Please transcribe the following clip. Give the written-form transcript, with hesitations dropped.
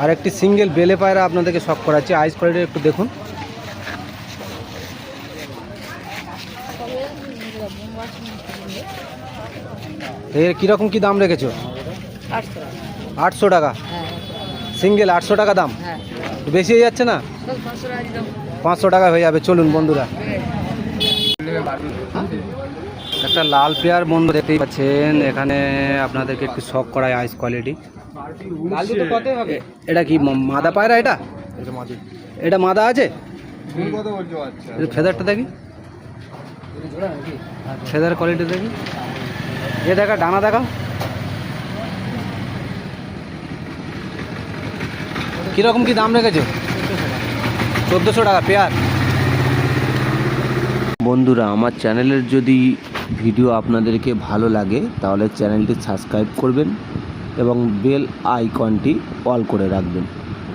আর একটি সিঙ্গেল বেলে পায়রা আপনাদেরকে শখ করাচ্ছি, আইস কোয়ালিটি একটু দেখুন। এর কীরকম কী দাম রেখেছো? 800 টাকা সিঙ্গেল, 800 টাকা দাম। বেশি হয়ে যাচ্ছে না? 500 টাকা হয়ে যাবে। চলুন বন্ধুরা, একটা লাল পেয়ার বন্ধু দেখতেই পাচ্ছেন এখানে, আপনাদেরকে একটু শখ করায় আইস কোয়ালিটি। এটা কি মাদা পায়রা? এটা মাদা আছে? ফেদারটা দেখি, ফেদার কোয়ালিটি দেখি। এ দেখা, ডানা দেখা। কীরকম কি দাম রেখেছো? 1400 টাকা পেয়ার। বন্ধুরা, আমার চ্যানেলের যদি ভিডিও আপনাদেরকে ভালো লাগে তাহলে চ্যানেলটি সাবস্ক্রাইব করবেন এবং বেল আইকনটি অল করে রাখবেন।